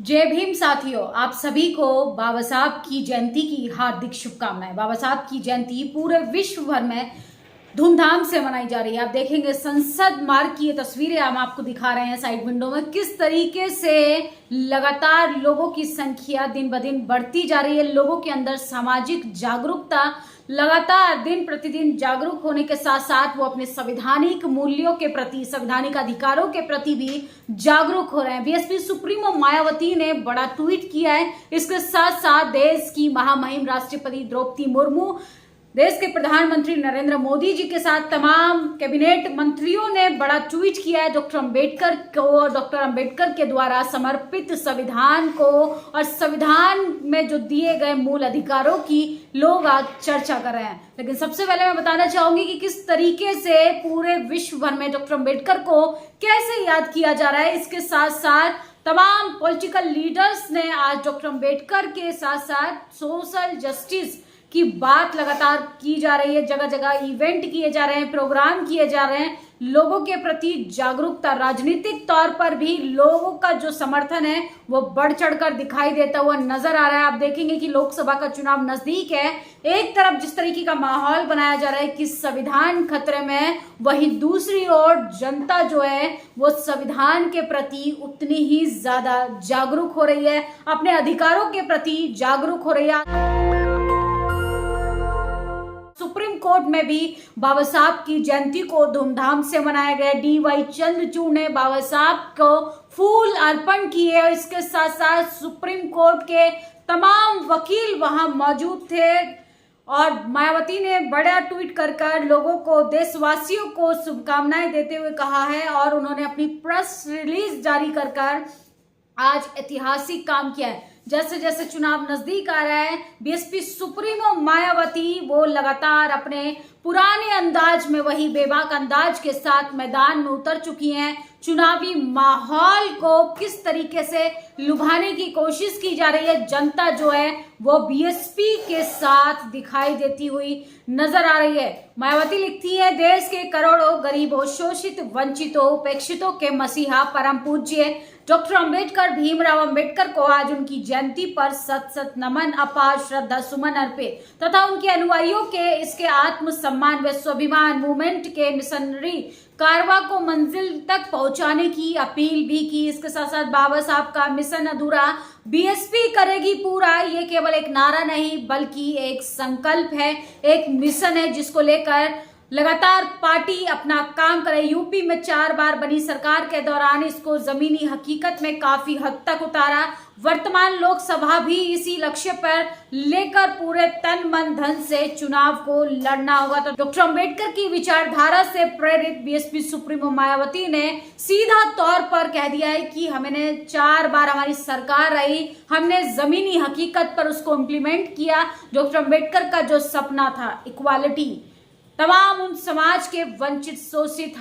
जय भीम साथियों, आप सभी को बाबा साहब की जयंती की हार्दिक शुभकामनाएं। बाबा साहब की जयंती पूरे विश्व भर में धूमधाम से मनाई जा रही है। आप देखेंगे संसद मार्ग की ये तस्वीरें हम आपको दिखा रहे हैं साइड विंडो में, किस तरीके से लगातार लोगों की संख्या दिन ब दिन बढ़ती जा रही है। लोगों के अंदर सामाजिक जागरूकता लगातार दिन प्रतिदिन जागरूक होने के साथ साथ वो अपने संवैधानिक मूल्यों के प्रति, संवैधानिक अधिकारों के प्रति भी जागरूक हो रहे हैं। बीएसपी सुप्रीमो मायावती ने बड़ा ट्वीट किया है। इसके साथ साथ देश की महामहिम राष्ट्रपति द्रौपदी मुर्मू, देश के प्रधानमंत्री नरेंद्र मोदी जी के साथ तमाम कैबिनेट मंत्रियों ने बड़ा ट्वीट किया है। डॉक्टर अंबेडकर के द्वारा समर्पित संविधान को और संविधान में जो दिए गए मूल अधिकारों की लोग आज चर्चा कर रहे हैं। लेकिन सबसे पहले मैं बताना चाहूंगी कि किस तरीके से पूरे विश्व भर में डॉक्टर अंबेडकर को कैसे याद किया जा रहा है। इसके साथ साथ तमाम पॉलिटिकल लीडर्स ने आज डॉक्टर अंबेडकर के साथ साथ सोशल जस्टिस की बात लगातार की जा रही है। जगह जगह इवेंट किए जा रहे हैं, प्रोग्राम किए जा रहे हैं। लोगों के प्रति जागरूकता, राजनीतिक तौर पर भी लोगों का जो समर्थन है वो बढ़ चढ़कर दिखाई देता हुआ नजर आ रहा है। आप देखेंगे कि लोकसभा का चुनाव नजदीक है। एक तरफ जिस तरीके का माहौल बनाया जा रहा है कि संविधान खतरे में है, वहीं दूसरी ओर जनता जो है वो संविधान के प्रति उतनी ही ज्यादा जागरूक हो रही है, अपने अधिकारों के प्रति जागरूक हो रही है। सुप्रीम कोर्ट में भी बाबा साहब की जयंती को धूमधाम से मनाया गया। डीवाई चंद्रचूड़ ने बाबा साहब को फूल अर्पण किए। इसके साथ साथ सुप्रीम कोर्ट के तमाम वकील वहां मौजूद थे और मायावती ने बड़ा ट्वीट कर लोगों को, देशवासियों को शुभकामनाएं देते हुए कहा है और उन्होंने अपनी प्रेस रिलीज जारी कर आज ऐतिहासिक काम किया है। जैसे जैसे चुनाव नजदीक आ रहा है, बीएसपी सुप्रीमो मायावती वो लगातार अपने पुराने अंदाज में, वही बेबाक अंदाज के साथ मैदान में उतर चुकी हैं। चुनावी माहौल को किस तरीके से लुभाने की कोशिश की जा रही है, जनता जो है वो बीएसपी के साथ दिखाई देती हुई नजर आ रही है। मायावती लिखती है, देश के करोड़ों गरीबों, शोषित, वंचितों, उपेक्षितों के मसीहा परम पूज्य डॉक्टर अंबेडकर, भीमराव अंबेडकर को आज उनकी जयंती पर सत सत नमन, अपार श्रद्धा सुमन अर्पित तथा उनके अनुयायियों के इसके आत्मसम्मान व स्वाभिमान मूवमेंट के मिशनरी कारवा को मंजिल तक पहुंचाने की अपील भी की। इसके साथ साथ बाबा साहब का मिशन अधूरा बीएसपी करेगी पूरा, ये केवल एक नारा नहीं बल्कि एक संकल्प है, एक मिशन है जिसको लेकर लगातार पार्टी अपना काम करे। यूपी में 4 बार बनी सरकार के दौरान इसको जमीनी हकीकत में काफी हद तक उतारा। वर्तमान लोकसभा भी इसी लक्ष्य पर लेकर पूरे तन मन धन से चुनाव को लड़ना होगा। तो डॉक्टर अंबेडकर की विचारधारा से प्रेरित बीएसपी सुप्रीमो मायावती ने सीधा तौर पर कह दिया है कि हमने 4 बार हमारी सरकार रही, हमने जमीनी हकीकत पर उसको इम्प्लीमेंट किया। डॉक्टर अंबेडकर का जो सपना था इक्वालिटी, तमाम उन समाज के वंचित, शोषित,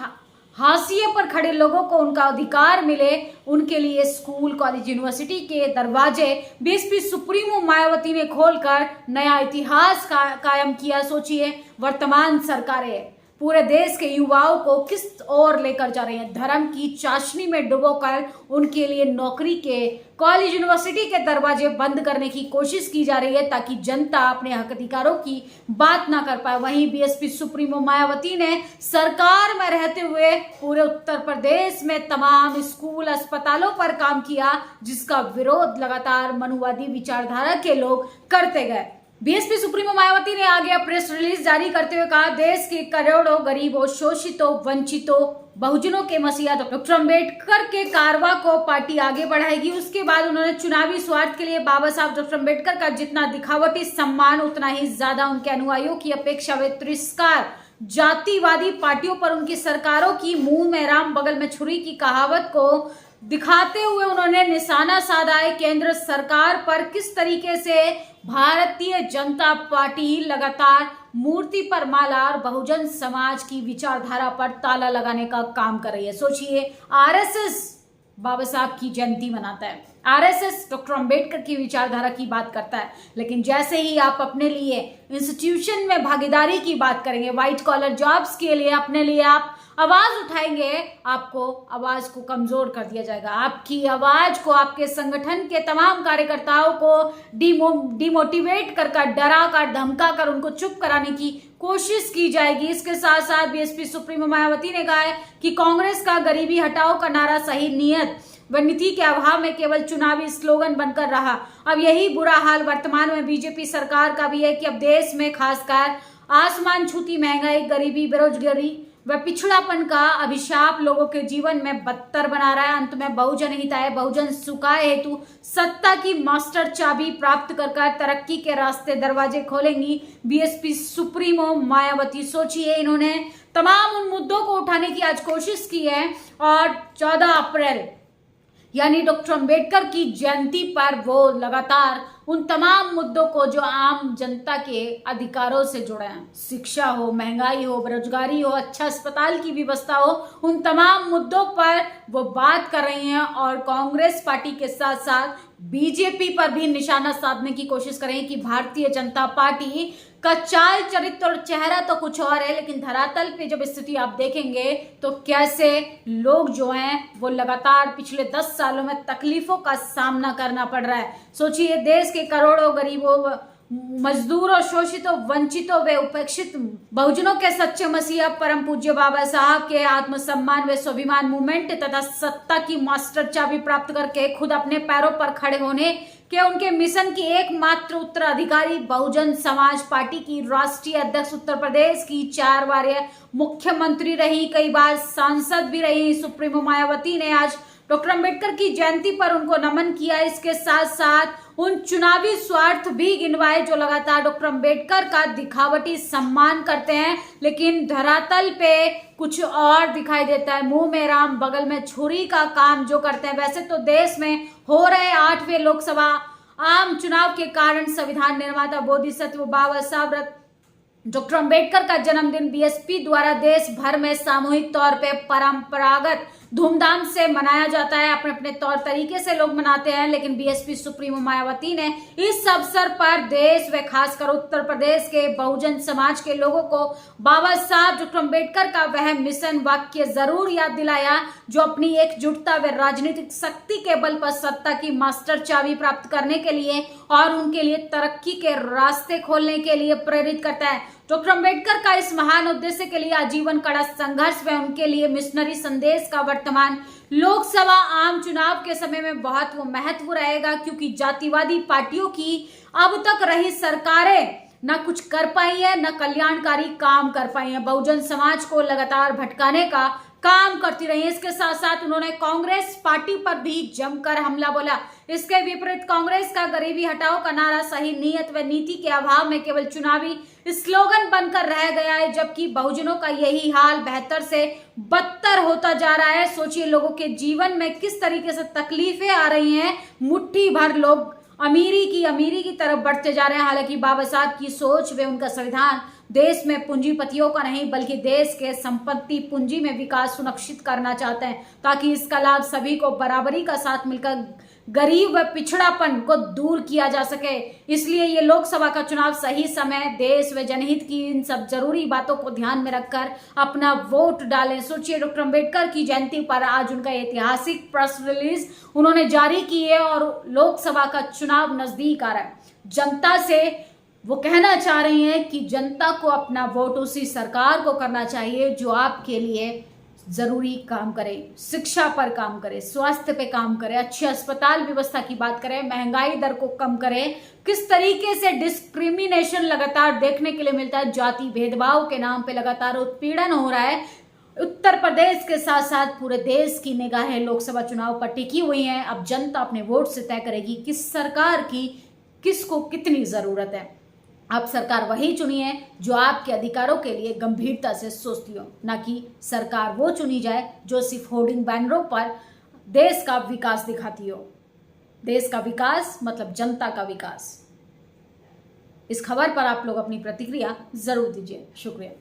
हाशिए पर खड़े लोगों को उनका अधिकार मिले, उनके लिए स्कूल, कॉलेज, यूनिवर्सिटी के दरवाजे बीएसपी सुप्रीमो मायावती ने खोलकर नया इतिहास कायम किया। सोचिए वर्तमान सरकारें पूरे देश के युवाओं को किस ओर लेकर जा रही हैं। धर्म की चाशनी में डुबोकर उनके लिए नौकरी के, कॉलेज, यूनिवर्सिटी के दरवाजे बंद करने की कोशिश की जा रही है ताकि जनता अपने हक अधिकारों की बात ना कर पाए। वहीं बीएसपी सुप्रीमो मायावती ने सरकार में रहते हुए पूरे उत्तर प्रदेश में तमाम स्कूल, अस्पतालों पर काम किया, जिसका विरोध लगातार मनुवादी विचारधारा के लोग करते गए। बीएसपी सुप्रीमो मायावती ने आगे प्रेस रिलीज जारी करते हुए कहा, देश के करोड़ों गरीबों, शोषितों, वंचितों, बहुजनों के मसीहा डॉक्टर अंबेडकर के कारवा को पार्टी आगे बढ़ाएगी। उसके बाद उन्होंने चुनावी स्वार्थ के लिए बाबा साहब डॉक्टर अंबेडकर का जितना दिखावटी सम्मान, उतना ही ज्यादा उनके अनुयायियों की अपेक्षा व तिरस्कार, जातिवादी पार्टियों पर उनकी सरकारों की मुंह में राम बगल में छुरी की कहावत को दिखाते हुए उन्होंने निशाना साधा है केंद्र सरकार पर। किस तरीके से भारतीय जनता पार्टी लगातार मूर्ति पर माला और बहुजन समाज की विचारधारा पर ताला लगाने का काम कर रही है। सोचिए, आरएसएस बाबा साहब की जयंती मनाता है, आरएसएस डॉक्टर अंबेडकर की विचारधारा की बात करता है, लेकिन जैसे ही आप अपने लिए इंस्टीट्यूशन में भागीदारी की बात करेंगे, व्हाइट कॉलर जॉब्स के लिए अपने लिए आप आवाज उठाएंगे आपको आवाज को कमजोर कर दिया जाएगा। आपकी आवाज को, आपके संगठन के तमाम कार्यकर्ताओं को डिमोटिवेट कर डरा कर धमका कर उनको चुप कराने की कोशिश की जाएगी। इसके साथ साथ बीएसपी सुप्रीमो मायावती ने कहा है कि कांग्रेस का गरीबी हटाओ का नारा सही नियत व नीति के अभाव में केवल चुनावी स्लोगन बनकर रहा। अब यही बुरा हाल वर्तमान में बीजेपी सरकार का भी है कि अब देश में खासकर आसमान छूती महंगाई, गरीबी, बेरोजगारी व पिछड़ापन का अभिशाप लोगों के जीवन में बदतर बना रहा है। अंत में बहुजन हिताय बहुजन सुखाय हेतु सत्ता की मास्टर चाबी प्राप्त कर तरक्की के रास्ते दरवाजे खोलेंगी बीएसपी सुप्रीमो मायावती। सोचिए, इन्होंने तमाम उन मुद्दों को उठाने की आज कोशिश की है और 14 अप्रैल यानी डॉक्टर अंबेडकर की जयंती पर वो लगातार उन तमाम मुद्दों को जो आम जनता के अधिकारों से जुड़े हैं, शिक्षा हो, महंगाई हो, बेरोजगारी हो, अच्छा अस्पताल की व्यवस्था हो, उन तमाम मुद्दों पर वो बात कर रही हैं और कांग्रेस पार्टी के साथ साथ बीजेपी पर भी निशाना साधने की कोशिश कर रही है कि भारतीय जनता पार्टी का चाल चरित्र और चेहरा तो कुछ और है, लेकिन धरातल पे जब स्थिति आप देखेंगे तो कैसे लोग जो हैं वो लगातार पिछले 10 सालों में तकलीफों का सामना करना पड़ रहा है। सोचिए, देश के करोड़ों गरीबों, मजदूरों, शोषितों, वंचितों व उपेक्षित बहुजनों के सच्चे मसीहा परम पूज्य बाबा साहब के आत्मसम्मान व स्वाभिमान मूवमेंट तथा सत्ता की मास्टर चाबी प्राप्त करके खुद अपने पैरों पर खड़े होने के उनके मिशन की एकमात्र उत्तराधिकारी बहुजन समाज पार्टी की राष्ट्रीय अध्यक्ष, उत्तर प्रदेश की 4 बार मुख्यमंत्री रही, कई बार सांसद भी रही सुप्रीमो मायावती ने आज डॉक्टर अंबेडकर की जयंती पर उनको नमन किया। इसके साथ साथ उन चुनावी स्वार्थ भी गिनवाए जो लगातार डॉक्टर अंबेडकर का दिखावटी सम्मान करते हैं, लेकिन धरातल पे कुछ और दिखाई देता है। मुंह में राम बगल में छुरी का काम जो करते हैं। वैसे तो देश में हो रहे 8वें लोकसभा आम चुनाव के कारण संविधान निर्माता बोधिसत्व बाबा साहब डॉक्टर अंबेडकर का जन्मदिन बीएसपी द्वारा देश भर में सामूहिक तौर पे परंपरागत धूमधाम से मनाया जाता है। अपने अपने तौर तरीके से लोग मनाते हैं, लेकिन बीएसपी सुप्रीमो मायावती ने इस अवसर पर देश व खासकर उत्तर प्रदेश के बहुजन समाज के लोगों को बाबा साहब डॉक्टर अंबेडकर का वह मिशन वाक्य जरूर याद दिलाया जो अपनी एकजुटता व राजनीतिक शक्ति के बल पर सत्ता की मास्टर चाबी प्राप्त करने के लिए और उनके लिए तरक्की के रास्ते खोलने के लिए प्रेरित करता है। डॉक्टर अंबेडकर का इस महान उद्देश्य के लिए आजीवन कड़ा संघर्ष व उनके लिए मिशनरी संदेश का वर्तमान लोकसभा आम चुनाव के समय में बहुत वो महत्व रहेगा, क्योंकि जातिवादी पार्टियों की अब तक रही सरकारें न कुछ कर पाई है, न कल्याणकारी काम कर पाई है, बहुजन समाज को लगातार भटकाने का काम करती रही है। इसके साथ साथ उन्होंने कांग्रेस पार्टी पर भी जमकर हमला बोला। इसके विपरीत कांग्रेस का गरीबी हटाओ का नारा सही नियत व नीति के अभाव में केवल चुनावी स्लोगन बनकर रह गया है, जबकि बहुजनों का यही हाल बेहतर से बदतर होता जा रहा है। सोचिए, लोगों के जीवन में किस तरीके से तकलीफें आ रही हैं। मुट्ठी भर लोग अमीरी की तरफ बढ़ते जा रहे हैं। हालांकि बाबा साहब की सोच व उनका संविधान देश में पूंजीपतियों का नहीं बल्कि देश के संपत्ति पूंजी में विकास सुनिश्चित करना चाहते हैं, ताकि इसका लाभ सभी को बराबरी का साथ मिलकर गरीब व पिछड़ापन को दूर किया जा सके। इसलिए ये लोकसभा का चुनाव सही समय, देश व जनहित की इन सब जरूरी बातों को ध्यान में रखकर अपना वोट डालें। सोचिए, डॉक्टर अंबेडकर की जयंती पर आज उनका ऐतिहासिक प्रेस रिलीज उन्होंने जारी की है और लोकसभा का चुनाव नजदीक आ रहा है। जनता से वो कहना चाह रही हैं कि जनता को अपना वोट उसी सरकार को करना चाहिए जो आपके लिए जरूरी काम करे, शिक्षा पर काम करे, स्वास्थ्य पे काम करे, अच्छे अस्पताल व्यवस्था की बात करें, महंगाई दर को कम करे। किस तरीके से डिस्क्रिमिनेशन लगातार देखने के लिए मिलता है, जाति भेदभाव के नाम पे लगातार उत्पीड़न हो रहा है। उत्तर प्रदेश के साथ साथ पूरे देश की निगाहें लोकसभा चुनाव पर टिकी हुई हैं। अब जनता अपने वोट से तय करेगी किस सरकार की किसको कितनी जरूरत है। आप सरकार वही चुनिए जो आपके अधिकारों के लिए गंभीरता से सोचती हो, ना कि सरकार वो चुनी जाए जो सिर्फ होर्डिंग बैनरों पर देश का विकास दिखाती हो। देश का विकास मतलब जनता का विकास। इस खबर पर आप लोग अपनी प्रतिक्रिया जरूर दीजिए। शुक्रिया।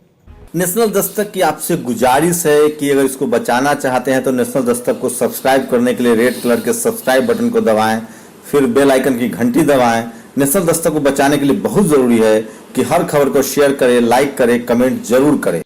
नेशनल दस्तक की आपसे गुजारिश है कि अगर इसको बचाना चाहते हैं तो नेशनल दस्तक को सब्सक्राइब करने के लिए रेड कलर के सब्सक्राइब बटन को दबाएं, फिर बेल आइकन की घंटी दबाएं। नेशनल दस्तक को बचाने के लिए बहुत जरूरी है कि हर खबर को शेयर करें, लाइक करें, कमेंट जरूर करें।